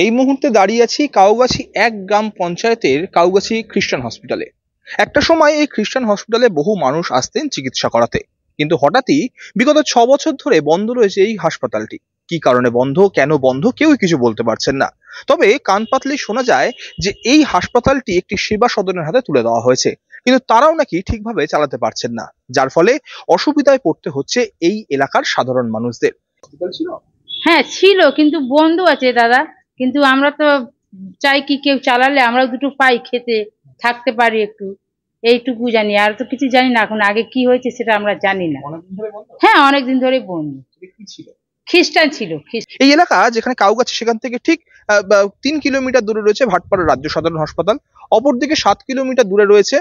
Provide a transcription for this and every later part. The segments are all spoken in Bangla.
এই মুহূর্তে দাঁড়িয়ে আছি কাউগাছি ১ গ্রাম পঞ্চায়েতের কাউগাছি খ্রিস্টান হসপিটালে। একটা সময় এই খ্রিস্টান হসপিটালে বহু মানুষ আসতেন চিকিৎসা করাতে, কিন্তু হঠাৎই বিগত ৬ বছর ধরে বন্ধ রয়েছে এই হাসপাতালটি। কি কারণে বন্ধ, কেন বন্ধ, কেউই কিছু বলতে পারছেন না। তবে কান পাতলেই শোনা যায় যে এই হাসপাতালটি একটি সেবা সদনের হাতে তুলে দেওয়া হয়েছে, কিন্তু তারাও নাকি ঠিকভাবে চালাতে পারছেন না, যার ফলে অসুবিধায় পড়তে হচ্ছে এই এলাকার সাধারণ মানুষদের। হসপিটাল ছিল, হ্যাঁ ছিল, কিন্তু বন্ধ আছে দাদা। কিন্তু আমরা তো চাই কি কেউ চালালে আমরাও দুটো পাই, খেতে থাকতে পারি একটু, এইটুকু জানি, আর তো কিছু জানি না। এখন আগে কি হয়েছে সেটা আমরা জানি না। অনেকদিন ধরে বন্ধ। হ্যাঁ অনেকদিন ধরে বন্ধ। এটা কি ছিল? খ্রিস্টান ছিল। এই এলাকা যেখানে কাউগাছি, সেখান থেকে ঠিক ৩ কিলোমিটার দূরে রয়েছে ভাটপাড়া রাজ্য সাধারণ হাসপাতাল। অপরদিকে ৭ কিলোমিটার দূরে রয়েছে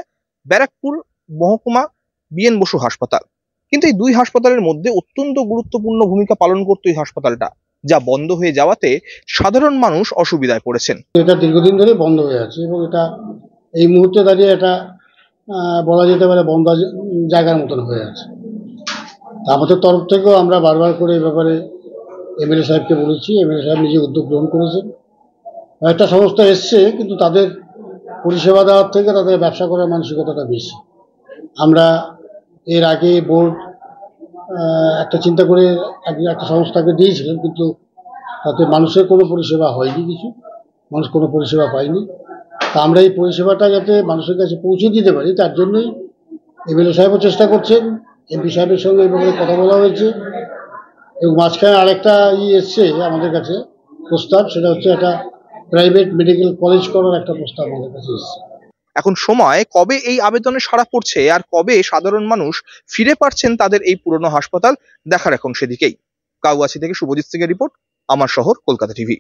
ব্যারাকপুর মহকুমা বিএন বসু হাসপাতাল। কিন্তু এই দুই হাসপাতালের মধ্যে অত্যন্ত গুরুত্বপূর্ণ ভূমিকা পালন করতো এই হাসপাতালটা, যা বন্ধ হয়ে যাওয়াতে সাধারণ মানুষ অসুবিধায় পড়েছেন। এটা দীর্ঘদিন ধরে বন্ধ হয়ে আছে এবং এটা এই মুহূর্তে দাঁড়িয়ে এটা বলা যেতে পারে বন্ধ জায়গার মতন হয়ে আছে। আমাদের তরফ থেকেও আমরা বারবার করে এই ব্যাপারে এমএলএ সাহেবকে বলেছি, এমএলএ সাহেব নিজে উদ্যোগ গ্রহণ করেছেন। একটা সংস্থা এসছে, কিন্তু তাদের পরিষেবা দেওয়ার থেকে তাদের ব্যবসা করার মানসিকতাটা বেশি। আমরা এর আগে বোর্ড একটা চিন্তা করে একটা সংস্থাকে দিয়েছিলেন, কিন্তু তাতে মানুষের কোনো পরিষেবা হয়নি, কিছু মানুষ কোনো পরিষেবা পায়নি। তা আমরা এই পরিষেবাটা যাতে মানুষের কাছে পৌঁছে দিতে পারি, তার জন্যই এমএলএ সাহেবও চেষ্টা করছেন, এমপি সাহেবের সঙ্গে এই ব্যাপারে কথা বলা হয়েছে। এবং মাঝখানে আরেকটা এসছে আমাদের কাছে প্রস্তাব, সেটা হচ্ছে একটা প্রাইভেট মেডিকেল কলেজ করার একটা প্রস্তাব আমাদের কাছে এসছে। এখন সময় কবে এই আবেদনে সাড়া পড়ছে আর কবে সাধারণ মানুষ ফিরে পাচ্ছেন তাদের এই পুরনো হাসপাতাল, দেখার এখন সেদিকেই। কাউগাছি থেকে শুভজিৎ সিংয়ের রিপোর্ট, আমার শহর কলকাতা টিভি।